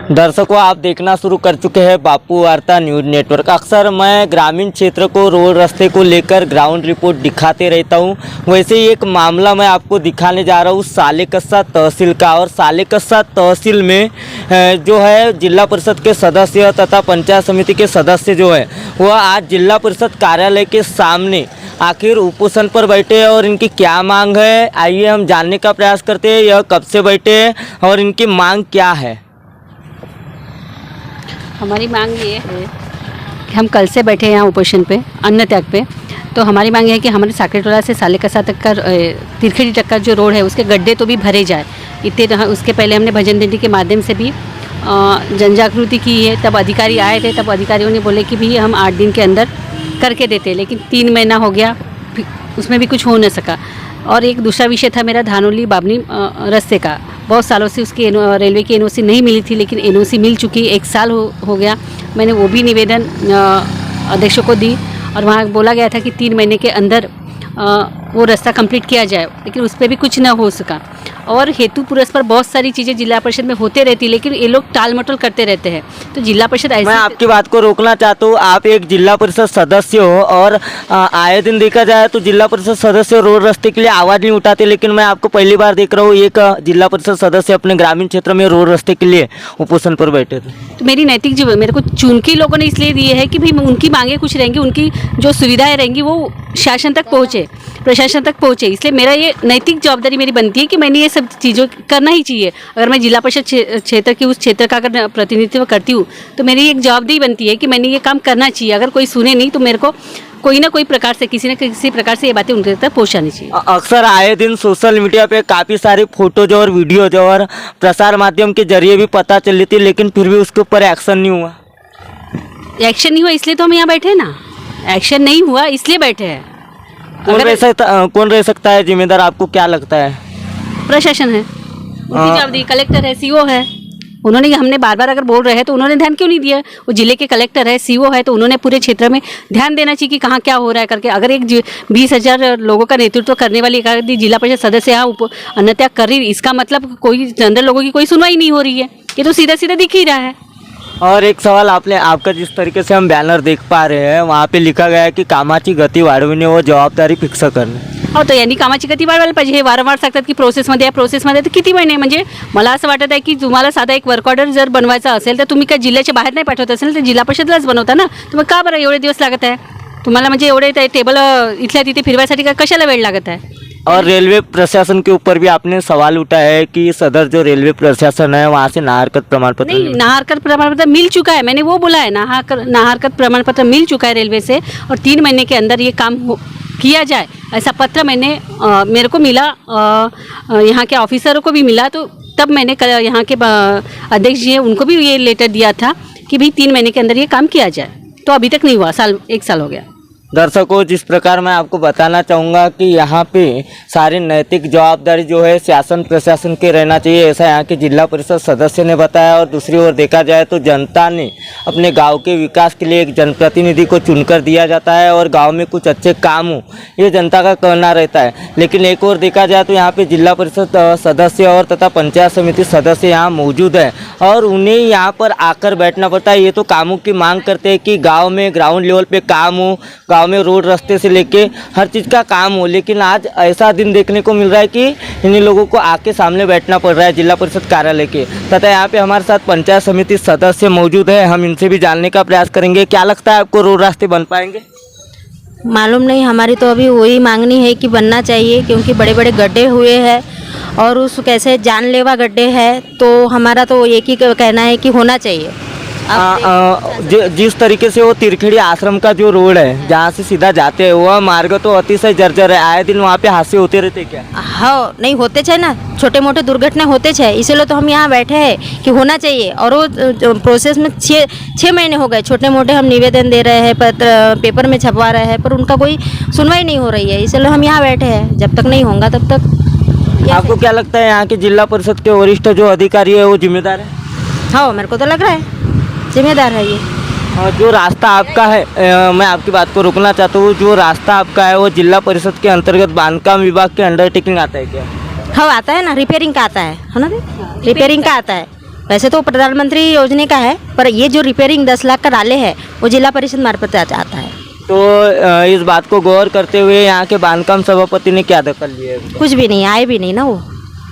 दर्शकों, आप देखना शुरू कर चुके हैं बापू वार्ता न्यूज़ नेटवर्क। अक्सर मैं ग्रामीण क्षेत्र को रोड रास्ते को लेकर ग्राउंड रिपोर्ट दिखाते रहता हूं। वैसे ही एक मामला मैं आपको दिखाने जा रहा हूं सालेकस्सा तहसील का। और सालेकस्सा तहसील में जो है जिला परिषद के सदस्य तथा पंचायत समिति के सदस्य जो है वह आज जिला परिषद कार्यालय के सामने आखिर उपोषण पर बैठे हैं। और इनकी क्या मांग है, आइए हम जानने का प्रयास करते हैं। यह कब से बैठे हैं और इनकी मांग क्या है। हमारी मांग ये है कि हम कल से बैठे हैं यहाँ उपोषण पे, अन्न त्याग पे। तो हमारी मांग ये है कि हमारे साकेटोला से सालेकस्सा तक का तिरखेड़ी तक का जो रोड है उसके गड्ढे तो भी भरे जाए। इतने उसके पहले हमने भजन दंडी के माध्यम से भी जन जागृति की है। तब अधिकारी आए थे, तब अधिकारियों ने बोले कि भी हम 8 दिन के अंदर करके देते, लेकिन 3 महीना हो गया, उसमें भी कुछ हो न सका। और एक दूसरा विषय था मेरा धानोली बाबनी रास्ते का। बहुत सालों से उसकी रेलवे की एनओसी नहीं मिली थी, लेकिन एनओसी मिल चुकी, 1 साल हो गया। मैंने वो भी निवेदन अध्यक्षों को दी और वहाँ बोला गया था कि 3 महीने के अंदर वो रास्ता कंप्लीट किया जाए, लेकिन उस पर भी कुछ ना हो सका। और हेतु पुरस्कार बहुत सारी चीज़ें जिला परिषद में होते रहती, लेकिन ये लोग टाल मटोल करते रहते हैं। तो जिला परिषद ऐसे, मैं आपकी बात को रोकना चाहता हूँ। आप एक जिला परिषद सदस्य हो और आए दिन देखा जाए तो जिला परिषद सदस्य रोड रास्ते के लिए आवाज़ नहीं उठाते, लेकिन मैं आपको पहली बार देख रहा हूँ एक जिला परिषद सदस्य अपने ग्रामीण क्षेत्र में रोड रास्ते के लिए उपोषण पर बैठे थे। तो मेरी नैतिक जीवन मेरे को चुन के लोगों ने इसलिए दी है कि भाई उनकी मांगे कुछ रहेंगी, उनकी जो सुविधाएं रहेंगी वो शासन तक पहुँचे, प्रशासन तक पहुँचे। इसलिए मेरा ये नैतिक जवाबदारी मेरी बनती है कि मैंने ये सब चीज़ों करना ही चाहिए। अगर मैं जिला परिषद क्षेत्र की उस क्षेत्र का अगर प्रतिनिधित्व करती हूँ तो मेरी एक जवाबदारी बनती है कि मैंने ये काम करना चाहिए। अगर कोई सुने नहीं तो मेरे को कोई ना कोई प्रकार से किसी न किसी प्रकार से ये बातें उनके तक पहुँचानी चाहिए। अक्सर आए दिन सोशल मीडिया पे काफ़ी सारी फोटोज और वीडियोज और प्रसार माध्यम के जरिए भी पता चली थी, लेकिन फिर भी उसके ऊपर एक्शन नहीं हुआ। एक्शन नहीं हुआ इसलिए तो हम यहाँ बैठे हैं ना। एक्शन नहीं हुआ इसलिए बैठे हैं। कौन रह सकता है जिम्मेदार, आपको क्या लगता है? प्रशासन है, उनकी जवाबदेही, कलेक्टर है, सीओ है। उन्होंने, हमने बार बार अगर बोल रहे हैं तो उन्होंने ध्यान क्यों नहीं दिया? वो जिले के कलेक्टर है, सीओ है, तो उन्होंने पूरे क्षेत्र में ध्यान देना चाहिए कि कहाँ क्या हो रहा है करके। अगर एक 20,000 लोगों का नेतृत्व करने वाली एक जिला परिषद सदस्य यहाँ अन्न त्याग कर रही, इसका मतलब कोई जनरल लोगों की कोई सुनवाई नहीं हो रही है। ये तो सीधा सीधा दिख ही रहा है। और एक सवाल, आपका जिस तरीके से हम बैनर देख पा रहे हैं वहाँ पे लिखा गया है की कामाची गती वाढविणे व जबाबदारी फिक्स करणे। हो, तो यांनी कामाची गती वाढवायला पाहिजे. हे वारंवार सांगतात की प्रोसेसमध्ये तर किती महिने, म्हणजे मला असं वाटत आहे की तुम्हाला साधा एक वर्क ऑर्डर जर बनवायचा असेल तर तुम्ही काय जिल्ह्याच्या बाहेर नाही पाठवत असेल तर जिल्हा परिषदलाच बनवता ना. तर मग का बरं एवढे दिवस लागत आहे तुम्हाला? म्हणजे एवढे टेबल इथल्या तिथे फिरवायसाठी का कशाला वेळ लागत आहे? और रेलवे प्रशासन के ऊपर भी आपने सवाल उठाया है कि सदर जो रेलवे प्रशासन है वहाँ से नाहरकत प्रमाण पत्र नहीं, नाहरकत प्रमाण पत्र मिल चुका है. मैंने वो बोला है, नाहरकत प्रमाण पत्र मिल चुका है रेलवे से और 3 महीने के अंदर ये काम किया जाए ऐसा पत्र मैंने मेरे को मिला, यहाँ के ऑफिसरों को भी मिला. तो तब मैंने यहाँ के अध्यक्ष जी हैं उनको भी ये लेटर दिया था कि भाई 3 महीने के अंदर ये काम किया जाए. तो अभी तक नहीं हुआ, 1 साल हो गया. दर्शकों, जिस प्रकार मैं आपको बताना चाहूँगा कि यहाँ पे सारी नैतिक जवाबदारी जो है शासन प्रशासन के रहना चाहिए, ऐसा यहाँ के जिला परिषद सदस्य ने बताया. और दूसरी ओर देखा जाए तो जनता ने अपने गांव के विकास के लिए एक जनप्रतिनिधि को चुनकर दिया जाता है और गांव में कुछ अच्छे काम हो ये जनता का कहना रहता है. लेकिन एक और देखा जाए तो यहाँ पे जिला परिषद सदस्य और तथा पंचायत समिति सदस्य यहाँ मौजूद है और उन्हें यहाँ पर आकर बैठना पड़ता है. ये तो कामों की मांग करते हैं कि गाँव में ग्राउंड लेवल पर काम हो, गाँव में रोड रास्ते से लेके हर चीज़ का काम हो. लेकिन आज ऐसा दिन देखने को मिल रहा है कि इन लोगों को आके सामने बैठना पड़ रहा है जिला परिषद कार्यालय के. तथा यहाँ पे हमारे साथ पंचायत समिति सदस्य मौजूद है, हम इनसे भी जानने का प्रयास करेंगे. क्या लगता है आपको रोड रास्ते बन पाएंगे? मालूम नहीं, हमारी तो अभी वही मांगनी है कि बनना चाहिए, क्योंकि बड़े बड़े गड्ढे हुए हैं और उस कैसे जानलेवा गड्ढे हैं. तो हमारा तो एक ही कहना है कि होना चाहिए. जिस तरीके से वो तिरखेड़ी आश्रम का जो रोड है जहाँ से सीधा जाते हैं वह मार्ग तो अतिशय जर्जर है. आए दिन वहाँ पे हादसे होते रहते क्या? हाँ, नहीं होते छे ना, छोटे मोटे दुर्घटना होते छे, इसीलिए तो हम यहाँ बैठे हैं कि होना चाहिए. और वो प्रोसेस में 6 महीने हो गए, छोटे मोटे हम निवेदन दे रहे हैं, पेपर में छपवा रहे हैं, पर उनका कोई सुनवाई नहीं हो रही है. इसलिए हम यहाँ बैठे हैं, जब तक नहीं होगा तब तक. आपको क्या लगता है यहाँ के जिला परिषद के वरिष्ठ जो अधिकारी है वो जिम्मेदार है? हाँ, मेरे को तो लग रहा है जिम्मेदार है ये. और जो रास्ता आपका है, मैं आपकी बात को रोकना चाहता हूँ, जो रास्ता आपका है वो जिला परिषद के अंतर्गत बांधकाम विभाग के अंडरटेकिंग आता है क्या? हाँ, आता है ना, रिपेयरिंग का आता है ना, रिपेयरिंग का आता है. वैसे तो प्रधानमंत्री योजना का है, पर ये जो रिपेयरिंग 10 लाख का डाले है वो जिला परिषद मार्फत आता है। तो इस बात को गौर करते हुए यहाँ के बांधकाम सभापति ने क्या दखल लिया है? कुछ भी नहीं, आए भी नहीं ना वो।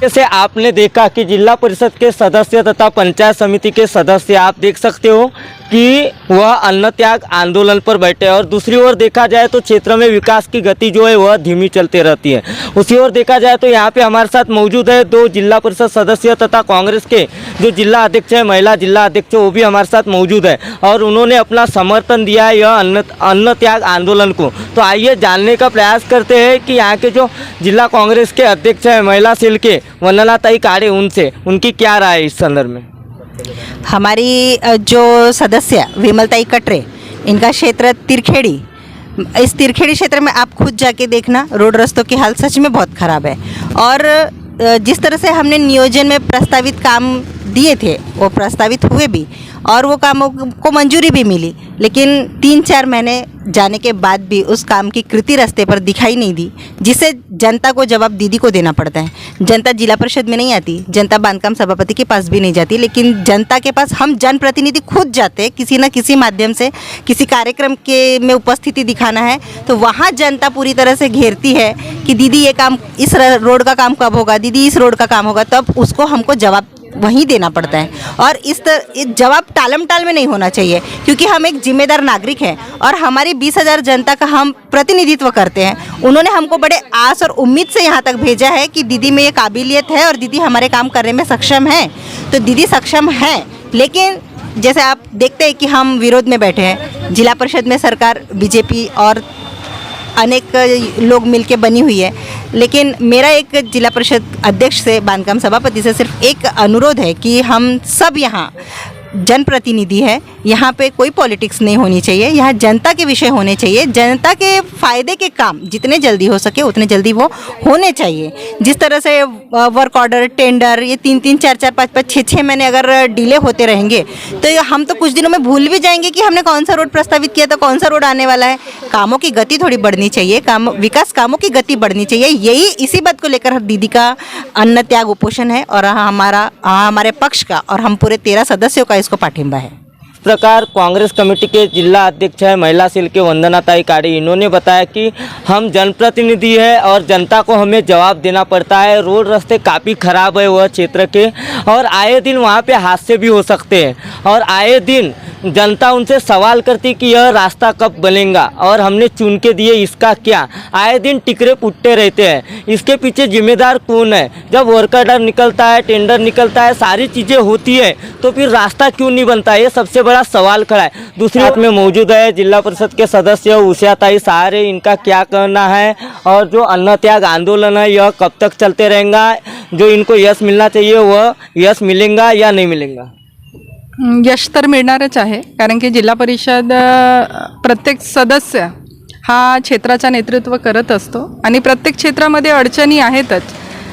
जैसे आपने देखा कि जिला परिषद के सदस्य तथा पंचायत समिति के सदस्य आप देख सकते हो कि वह अन्न त्याग आंदोलन पर बैठे हैं और दूसरी ओर देखा जाए तो क्षेत्र में विकास की गति जो है वह धीमी चलती रहती है। उसी ओर देखा जाए तो यहाँ पे हमारे साथ मौजूद है 2 जिला परिषद सदस्य तथा कांग्रेस के जो जिला अध्यक्ष है, महिला जिला अध्यक्ष, वो भी हमारे साथ मौजूद है और उन्होंने अपना समर्थन दिया है यह अन्न त्याग आंदोलन को। तो आइए जानने का प्रयास करते हैं कि यहाँ के जो जिला कांग्रेस के अध्यक्ष है महिला सेल के वंदनाताई काड़े, उनसे उनकी क्या राय है इस संदर्भ में। हमारी जो सदस्य विमलताई कटरे, इनका क्षेत्र तिरखेड़ी, इस तिरखेड़ी क्षेत्र में आप खुद जाके देखना, रोड रास्तों की हालत सच में बहुत ख़राब है। और जिस तरह से हमने नियोजन में प्रस्तावित काम दिए थे वो प्रस्तावित हुए भी और वो कामों को मंजूरी भी मिली, लेकिन 3-4 महीने जाने के बाद भी उस काम की कृति रास्ते पर दिखाई नहीं दी, जिससे जनता को जवाब दीदी को देना पड़ता है। जनता जिला परिषद में नहीं आती, जनता बांधकाम सभापति के पास भी नहीं जाती, लेकिन जनता के पास हम जनप्रतिनिधि खुद जाते हैं। किसी न किसी माध्यम से किसी कार्यक्रम के में उपस्थिति दिखाना है तो वहाँ जनता पूरी तरह से घेरती है कि दीदी ये काम, इस रोड का काम कब होगा, दीदी इस रोड का काम होगा, तब उसको हमको जवाब वहीं देना पड़ता है। और इस जवाब टालम टाल में नहीं होना चाहिए, क्योंकि हम एक जिम्मेदार नागरिक हैं और हमारी 20,000 जनता का हम प्रतिनिधित्व करते हैं। उन्होंने हमको बड़े आस और उम्मीद से यहाँ तक भेजा है कि दीदी में ये काबिलियत है और दीदी हमारे काम करने में सक्षम है, तो दीदी सक्षम है। लेकिन जैसे आप देखते हैं कि हम विरोध में बैठे हैं, जिला परिषद में सरकार बीजेपी और अनेक लोग मिलके बनी हुई है, लेकिन मेरा एक जिला परिषद अध्यक्ष से, बांधकाम सभापति से सिर्फ एक अनुरोध है कि हम सब यहाँ जनप्रतिनिधि है, यहाँ पे कोई पॉलिटिक्स नहीं होनी चाहिए, यहाँ जनता के विषय होने चाहिए, जनता के फ़ायदे के काम जितने जल्दी हो सके उतने जल्दी वो होने चाहिए। जिस तरह से वर्क ऑर्डर, टेंडर, ये 3-3, 4-4, 5-5, 6-6 महीने अगर डिले होते रहेंगे तो हम तो कुछ दिनों में भूल भी जाएंगे कि हमने कौन सा रोड प्रस्तावित किया था, कौन सा रोड आने वाला है। कामों की गति थोड़ी बढ़नी चाहिए, विकास कामों की गति बढ़नी चाहिए। यही इसी बात को लेकर दीदी का अन्न त्याग उपोषण है और हमारे पक्ष का और हम पूरे 13 सदस्यों का इसको पाठिंबा है। इस प्रकार कांग्रेस कमेटी के जिला अध्यक्ष है महिला सेल के वंदनाताई काड़ी, इन्होंने बताया कि हम जनप्रतिनिधि है और जनता को हमें जवाब देना पड़ता है। रोड रास्ते काफ़ी ख़राब है वह क्षेत्र के और आए दिन वहाँ पे हादसे भी हो सकते हैं और आए दिन जनता उनसे सवाल करती कि यह रास्ता कब बनेगा और हमने चुन के दिए इसका क्या। आए दिन टिकरे पुटते रहते हैं, इसके पीछे जिम्मेदार कौन है? जब वर्क ऑर्डर निकलता है, टेंडर निकलता है, सारी चीज़ें होती है तो फिर रास्ता क्यों नहीं बनता? ये सबसे बड़ा सवाल खड़ा है। दूसरी बात में मौजूद है जिला परिषद के सदस्य उषाताई सहारे, इनका क्या कहना है और जो अन्न त्याग आंदोलन है यह कब तक चलते रहेगा? जो इनको यश मिलना चाहिए वह यश मिलेगा या नहीं मिलेगा? यश तर मिळणारच आहे, कारण की जिल्हा परिषद प्रत्येक सदस्य हा क्षेत्राचा नेतृत्व करत असतो आणि प्रत्येक क्षेत्रामध्ये अडचणी आहेतच।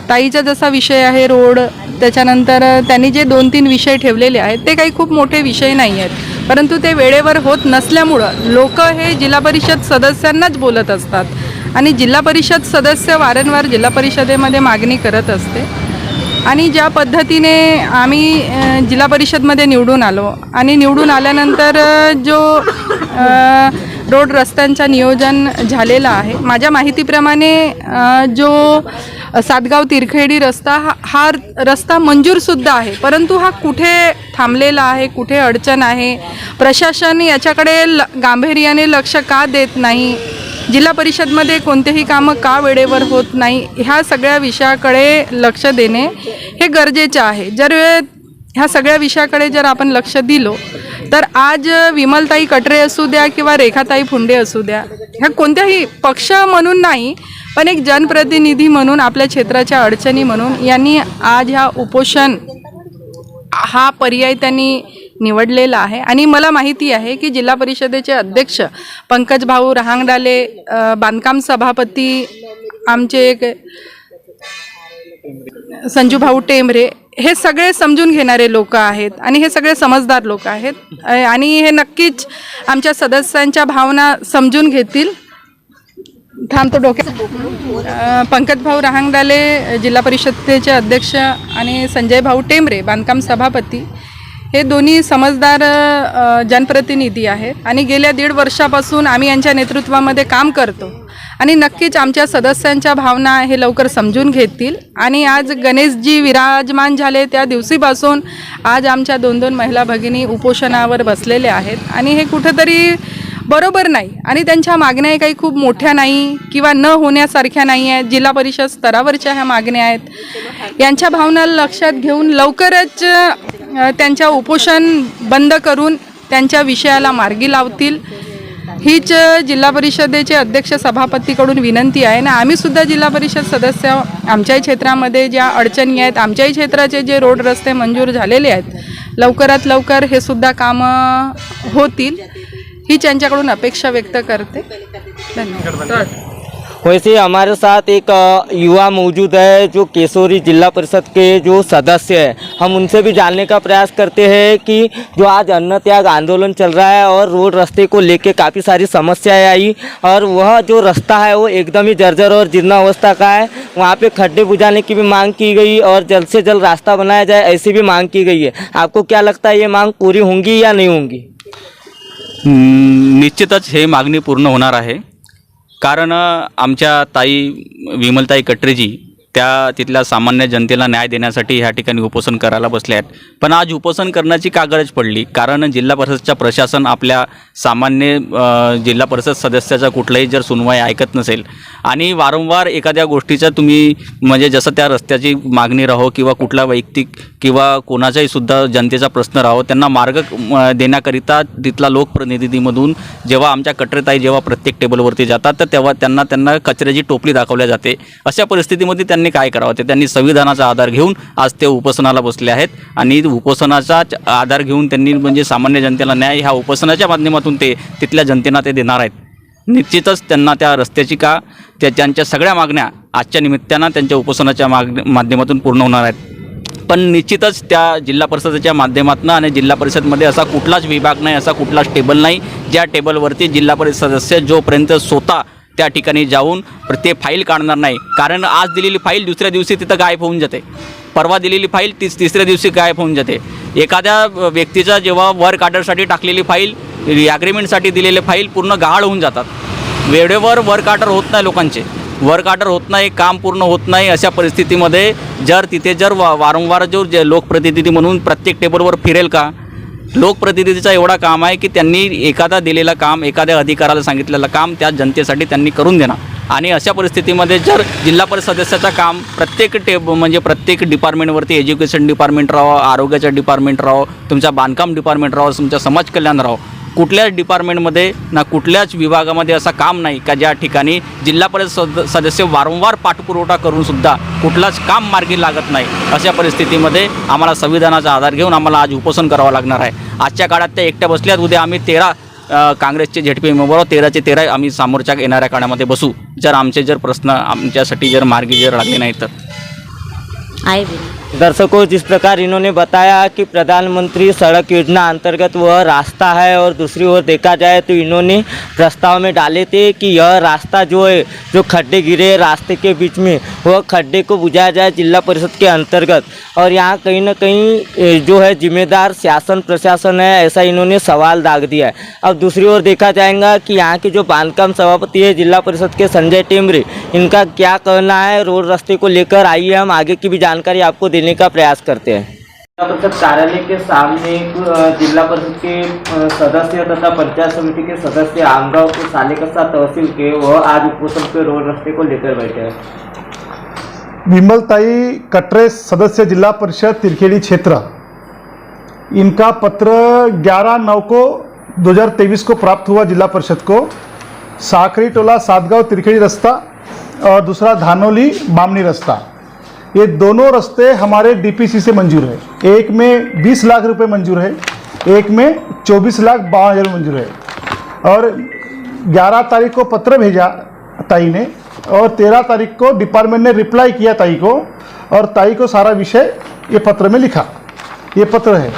ताईचा जसा विषय आहे रोड, त्याच्यानंतर त्यांनी जे 2-3 विषय ठेवलेले आहेत ते काही खूप मोठे विषय नाही आहेत, परंतु ते वेळेवर होत नसल्यामुळं लोक हे जिल्हा परिषद सदस्यांनाच बोलत असतात आणि जिल्हा परिषद सदस्य वारंवार जिल्हा परिषदेमध्ये मागणी करत असते आणि ज्या पद्धतीने आम्ही जिल्हा परिषदमध्ये निवडून आलो आणि निवडून आल्यानंतर जो रोड रस्त्यांचा नियोजन झालेला आहे, माझ्या माहितीप्रमाणे जो सातगाव तिरखेडी रस्ता हा रस्ता मंजूरसुद्धा आहे, परंतु हा कुठे थांबलेला आहे, कुठे अडचण आहे, प्रशासन याच्याकडे गांभीर्याने लक्ष का देत नाही, जिल्हा परिषदमध्ये कोणतेही कामं का वेळेवर होत नाही, ह्या सगळ्या विषयाकडे लक्ष देणे हे गरजेचे आहे। जर ह्या सगळ्या विषयाकडे जर आपण लक्ष दिलो तर आज विमलताई कटरे असू द्या किंवा रेखाताई फुंडे असू द्या, ह्या कोणत्याही पक्ष म्हणून नाही पण एक जनप्रतिनिधी म्हणून आपल्या क्षेत्राच्या अडचणी म्हणून यांनी आज ह्या उपोषण हा पर्याय त्यांनी निवडलेला आहे। आणि मला माहिती आहे की जिल्हा परिषदेचे अध्यक्ष पंकज भाऊ रहांगडाले, बांधकाम सभापती आमचे एक संजू भाऊ टेंभरे, हे सगळे समजून घेणारे लोक आहेत आणि हे सगळे समजदार लोक आहेत आणि हे नक्कीच आमच्या सदस्यांच्या भावना समजून घेतील। थांब तो डोक्यात पंकज भाऊ रहांगडाले जिल्हा परिषदेचे अध्यक्ष आणि संजय भाऊ टेंबरे बांधकाम सभापती हे दोन्ही समजदार जनप्रतिनिधी आहेत आणि गेल्या 1.5 वर्षापासून आम्ही यांच्या नेतृत्वामध्ये काम करतो आणि नक्कीच आमच्या सदस्यांच्या भावना हे लवकर समजून घेतील आणि आज गणेशजी विराजमान झाले त्या दिवशीपासून आज आमच्या 2 महिला भगिनी उपोषणावर बसलेल्या आहेत आणि हे कुठंतरी बरोबर नाही आणि त्यांच्या मागण्या काही खूप मोठ्या नाही किंवा न होण्यासारख्या नाही आहेत. जिल्हा परिषद स्तरावरच्या ह्या मागण्या आहेत. यांच्या भावना लक्षात घेऊन लवकरच त्यांच्या उपोषण बंद करून त्यांच्या विषयाला मार्गी लावतील हीच जिल्हा परिषदेचे अध्यक्ष सभापतीकडून विनंती आहे ना. आम्हीसुद्धा जिल्हा परिषद सदस्य आमच्याही क्षेत्रामध्ये ज्या अडचणी आहेत आमच्याही क्षेत्राचे जे रोड रस्ते मंजूर झालेले आहेत लवकरात लवकर हे सुद्धा कामं होतील ही त्यांच्याकडून अपेक्षा व्यक्त करते. धन्यवाद. वैसे हमारे साथ एक युवा मौजूद है जो केसोरी जिला परिषद के जो सदस्य हैं. हम उनसे भी जानने का प्रयास करते हैं कि जो आज अन्न त्याग आंदोलन चल रहा है और रोड रास्ते को लेके काफ़ी सारी समस्याएं आई और वह जो रास्ता है वो एकदम ही जर्जर और जीर्ण अवस्था का है. वहाँ पे खड्डे बुझाने की भी मांग की गई और जल्द से जल्द रास्ता बनाया जाए ऐसी भी मांग की गई है. आपको क्या लगता है ये मांग पूरी होंगी या नहीं होंगी? निश्चितच हे मागणी पूर्ण होणार आहे. कारण आमच्या ताई विमलताई कटरेजी त्या तिथल्या सामान्य जनतेला न्याय देण्यासाठी ह्या ठिकाणी उपोषण करायला बसले आहेत. पण आज उपोषण करण्याची का गरज पडली? कारण जिल्हा परिषदच्या प्रशासन आपल्या सामान्य जिल्हा परिषद सदस्याचा कुठलाही जर सुनवाई ऐकत नसेल आणि वारंवार एखाद्या गोष्टीचा तुम्ही म्हणजे जसं त्या रस्त्याची मागणी राहो किंवा कुठला वैयक्तिक किंवा कोणाचाही सुद्धा जनतेचा प्रश्न राहो त्यांना मार्ग देण्याकरिता तिथला लोकप्रतिनिधीमधून जेव्हा आमच्या कटरेताई जेव्हा प्रत्येक टेबलवरती जातात तर तेव्हा त्यांना कचऱ्याची टोपली दाखवल्या जाते. अशा परिस्थितीमध्ये त्यांनी काय करावं ते त्यांनी संविधानाचा आधार घेऊन आज ते उपोषणाला बसले आहेत आणि उपोषणाचा आधार घेऊन त्यांनी म्हणजे सामान्य जनतेला न्याय ह्या उपोषणाच्या माध्यमातून ते तिथल्या जनतेला ते देणार आहेत. निश्चितच त्यांना त्या रस्त्याची का त्यांच्या सगळ्या मागण्या आजच्या निमित्तानं त्यांच्या उपोषणाच्या माध्यमातून पूर्ण होणार आहेत. पण निश्चितच त्या जिल्हा परिषदेच्या माध्यमातून आणि जिल्हा परिषदमध्ये असा कुठलाच विभाग नाही असा कुठलाच टेबल नाही ज्या टेबलवरती जिल्हा परिषद सदस्य जोपर्यंत स्वतः त्या ठिकाणी जाऊन ते फाईल काढणार नाही. कारण आज दिलेली फाईल दुसऱ्या दिवशी तिथं गायब होऊन जाते. परवा दिलेली फाईल तिसऱ्या दिवशी गायब होऊन जाते. एखाद्या व्यक्तीचा जेव्हा वर्क ऑर्डरसाठी टाकलेली फाईल ॲग्रीमेंटसाठी दिलेले फाईल पूर्ण गहाळ होऊन जातात. वेळेवर वर्क ऑर्डर होत नाही लोकांचे वर्क ऑर्डर होत नाही काम पूर्ण होत नाही. अशा परिस्थितीमध्ये तिथे वारंवार जो लोकप्रतिनिधी म्हणून प्रत्येक टेबलवर फिरेल का? लोकप्रतिनिधीचा एवढा काम आहे की त्यांनी एखादा दिलेला काम एखाद्या अधिकाऱ्याला सांगितलेलं काम त्या जनतेसाठी त्यांनी करून देणार. आणि अशा परिस्थितीमध्ये जर जिल्हा परिषद सदस्याचं काम म्हणजे प्रत्येक डिपार्टमेंटवरती एज्युकेशन डिपार्टमेंट राहो आरोग्याचं डिपार्टमेंट राहो तुमच्या बांधकाम डिपार्टमेंट राहो तुमच्या समाज कल्याण राहो कुठल्याच डिपार्टमेंटमध्ये ना कुठल्याच विभागामध्ये असं काम नाही का ज्या ठिकाणी जिल्हा परिषद सदस्य वारंवार पाठपुरवठा करूनसुद्धा कुठलाच काम मार्गी लागत नाही. अशा परिस्थितीमध्ये आम्हाला संविधानाचा आधार घेऊन आम्हाला आज उपोषण करावं लागणार आहे. आजच्या काळात त्या एकट्या बसल्यात. उद्या आम्ही 13 काँग्रेसचे झेडपी मेंबर 13चे 13 आम्ही समोरच्या येणाऱ्या काळामध्ये बसू जर आमचे प्रश्न आमच्यासाठी मार्गी लागले नाही तर. आए भी दर्शकों जिस प्रकार इन्होंने बताया कि प्रधानमंत्री सड़क योजना अंतर्गत वह रास्ता है और दूसरी ओर देखा जाए तो इन्होंने प्रस्ताव में डाले थे कि यह रास्ता जो है जो खड्डे गिरे रास्ते के बीच में वह खड्डे को बुझाया जाए जिला परिषद के अंतर्गत. और यहाँ कहीं ना कहीं जो है जिम्मेदार शासन प्रशासन है ऐसा इन्होंने सवाल दाग दिया है. अब दूसरी ओर देखा जाएगा कि यहाँ के जो बांधकाम सभापति है जिला परिषद के संजय टेमरे इनका क्या कहना है रोड रास्ते को लेकर. आइए हम आगे की भी जानकारी आपको देने का प्रयास करते हैं. जिला परिषद कार्यालय के सामने जिला परिषद के सदस्य तथा पंचायत समिति के सदस्य आमगांव के सालेकसा तहसील के वह आज उपोषण पे रोड रास्ते को लेकर बैठे हैं. विमलताई कटरे सदस्य जिला परिषद तिरखेड़ी क्षेत्र इनका पत्र 11/9 को 2023 को प्राप्त हुआ जिला परिषद को. साकरी टोला सातगांव तिरखेड़ी रास्ता और दूसरा धानोली बामनी रास्ता ये दोनों रास्ते हमारे डीपीसी से मंजूर है. एक में 20 लाख रुपए मंजूर है एक में 24,52,000 मंजूर है. और 11 तारीख को पत्र भेजा ताई ने और 13 तारीख को डिपार्टमेंट ने रिप्लाई किया ताई को और ताई को सारा विषय ये पत्र में लिखा. ये पत्र है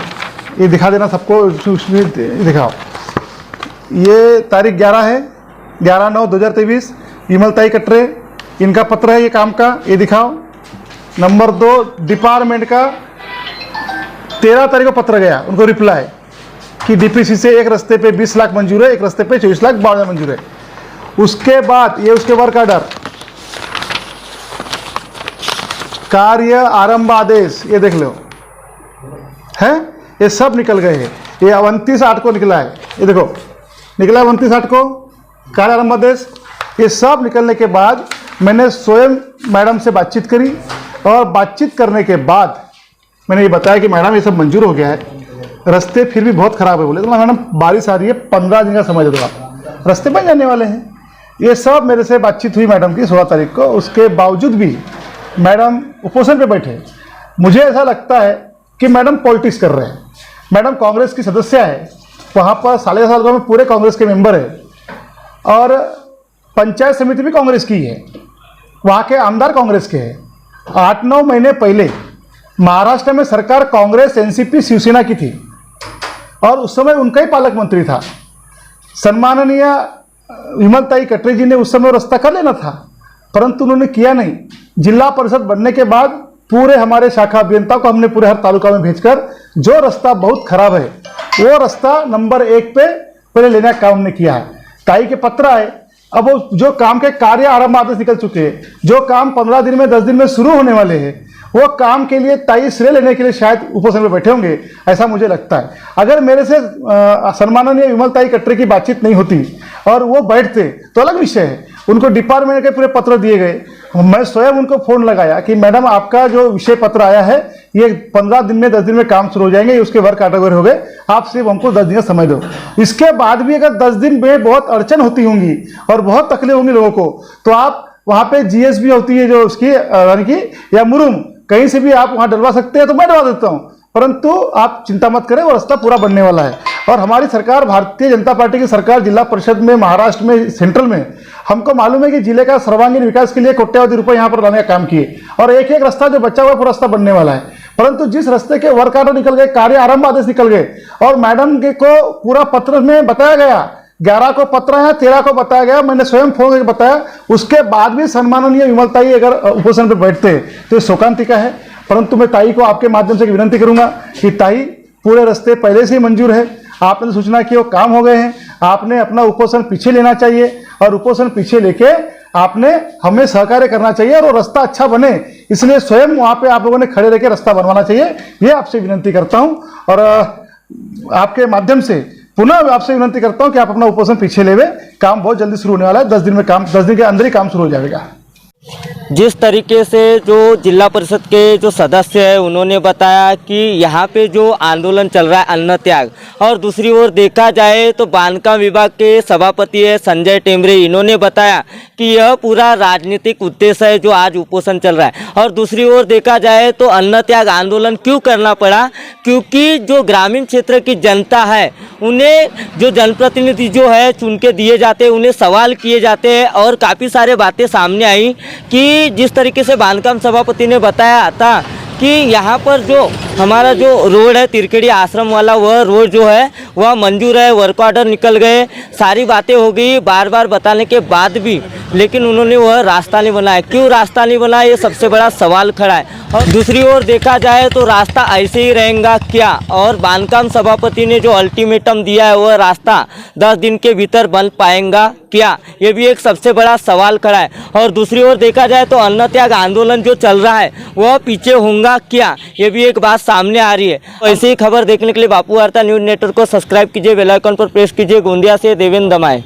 ये दिखा देना सबको दिखाओ. ये तारीख 11 है 11/9/2023. विमलताई कटरे, इनका पत्र है ये काम का, ये दिखाओ। नंबर 2 डिपार्टमेंट का 13 तारीख को पत्र गया, उनको रिप्लाई कि डीपीसी से एक रास्ते पे 20 लाख मंजूर है, एक रास्ते पे 24 लाख 52 मंजूर है। उसके बाद ये उसके वर्क आर्डर, कार्य आरंभ आदेश, ये देख लो है, ये सब निकल गए हैं। ये 29/8 को निकला है, ये देखो निकला है 29/8 को कार्य आरंभ आदेश। ये सब निकलने के बाद मैंने स्वयं मैडम से बातचीत करी और बातचीत करने के बाद मैंने ये बताया कि मैडम ये सब मंजूर हो गया है, रास्ते फिर भी बहुत ख़राब है। बोले तो मैडम बारिश आ रही है, 15 दिन का समय दे दो, आप रास्ते बन जाने वाले हैं। ये सब मेरे से बातचीत हुई मैडम की 16 तारीख को। उसके बावजूद भी मैडम उपोषण पे बैठे। मुझे ऐसा लगता है कि मैडम पॉलिटिक्स कर रहे हैं। मैडम कांग्रेस की सदस्य है, वहाँ पर साले साल में पूरे कांग्रेस के मेंबर है और पंचायत समिति भी कांग्रेस की है, वहाँ के आमदार कांग्रेस के हैं। 8-9 महीने पहले महाराष्ट्र में सरकार कांग्रेस, एनसीपी, शिवसेना की थी और उस समय उनका ही पालक मंत्री था। सम्माननीय विमलताई कटरे जी ने उस समय रास्ता कर लेना था, परंतु उन्होंने किया नहीं। जिला परिषद बनने के बाद पूरे हमारे शाखा अभियंताओं को हमने पूरे हर तालुका में भेजकर जो रास्ता बहुत खराब है वो रास्ता नंबर 1 पे पहले लेने का काम हमने किया है। ताई के पत्र आए, अब वो जो काम के कार्य आरंभ आदेश निकल चुके हैं, जो काम 15 दिन में 10 दिन में शुरू होने वाले हैं, वो काम के लिए ताई श्रेय लेने के लिए शायद उपोषण में बैठे होंगे, ऐसा मुझे लगता है। अगर मेरे से सम्माननीय विमलताई कटरे की बातचीत नहीं होती और वो बैठते तो अलग विषय है। उनको डिपार्टमेंट के पूरे पत्र दिए गए, मैं स्वयं उनको फ़ोन लगाया कि मैडम आपका जो विषय पत्र आया है ये 15 दिन में 10 दिन में काम शुरू हो जाएंगे, उसके वर्क कैटेगरी हो गए, आप सिर्फ हमको 10 दिन का समय दो। इसके बाद भी अगर 10 दिन में बहुत अड़चन होती होंगी और बहुत तकलीफ होंगी लोगों को, तो आप वहाँ पे जीएसबी होती है जो उसकी यानी कि या मुरुम कहीं से भी आप वहाँ डलवा सकते हैं, तो मैं डलवा देता हूँ, परंतु आप चिंता मत करें, वो रास्ता पूरा बनने वाला है। और हमारी सरकार, भारतीय जनता पार्टी की सरकार जिला परिषद में, महाराष्ट्र में, सेंट्रल में, हमको मालूम है कि जिले का सर्वांगीण विकास के लिए कोट्यावधि रुपए यहाँ पर लाने का काम किए और एक एक रास्ता जो बचा हुआ पूरा रास्ता बनने वाला है। परंतु जिस रास्ते के वर्क आर्डर निकल गए, कार्य आरंभ आदेश निकल गए और मैडम के को पूरा पत्र में बताया गया, 11 को पत्र है, 13 को बताया गया, मैंने स्वयं फोन करके बताया, उसके बाद भी सम्माननीय विमलताई अगर उपोषण पर बैठते तो शोकांतिका है। परंतु मैं ताई को आपके माध्यम से विनती करूंगा कि ताई पूरे रास्ते पहले से ही मंजूर है, आपने सूचना की वो काम हो गए हैं, आपने अपना उपोषण पीछे लेना चाहिए और उपोषण पीछे लेके आपने हमें सहकार्य करना चाहिए और वो रास्ता अच्छा बने, इसलिए स्वयं वहाँ पे आप लोगों ने खड़े रह के रास्ता बनवाना चाहिए, ये आपसे विनती करता हूँ। और आपके माध्यम से पुनः आपसे विनती करता हूँ कि आप अपना उपोषण पीछे लेवे, काम बहुत जल्दी शुरू होने वाला है, 10 दिन में काम, 10 दिन के अंदर ही काम शुरू हो जाएगा। जिस तरीके से जो जिला परिषद के जो सदस्य हैं उन्होंने बताया कि यहाँ पे जो आंदोलन चल रहा है अन्न त्याग, और दूसरी ओर देखा जाए तो बांधकाम विभाग के सभापति है संजय टेमरे, इन्होंने बताया कि यह पूरा राजनीतिक उद्देश्य है जो आज उपोषण चल रहा है। और दूसरी ओर देखा जाए तो अन्न त्याग आंदोलन क्यों करना पड़ा, क्योंकि जो ग्रामीण क्षेत्र की जनता है उन्हें जो जनप्रतिनिधि जो है चुन के दिए जाते हैं, उन्हें सवाल किए जाते हैं और काफ़ी सारे बातें सामने आई कि जिस तरीके से बांधकाम सभापति ने बताया था कि यहाँ पर जो हमारा जो रोड है तिरखेड़ी आश्रम वाला, वह रोड जो है वह मंजूर है, वर्क ऑर्डर निकल गए, सारी बातें हो गई, बार बार बताने के बाद भी लेकिन उन्होंने वह रास्ता नहीं बनाया। क्यों रास्ता नहीं बनाया, ये सबसे बड़ा सवाल खड़ा है। और दूसरी ओर देखा जाए तो रास्ता ऐसे ही रहेगा क्या, और बांधकाम सभापति ने जो अल्टीमेटम दिया है वह रास्ता 10 दिन के भीतर बन पाएगा क्या, ये भी एक सबसे बड़ा सवाल खड़ा है। और दूसरी ओर देखा जाए तो अन्न त्याग आंदोलन जो चल रहा है वह पीछे होगा क्या, ये भी एक बात सामने आ रही है। तो ऐसी ही खबर देखने के लिए बापू वार्ता न्यूज़ नेटवर्क को सब्सक्राइब कीजिए, बेल आइकन पर प्रेस कीजिए। गोंदिया से देवेंद्र दमाए।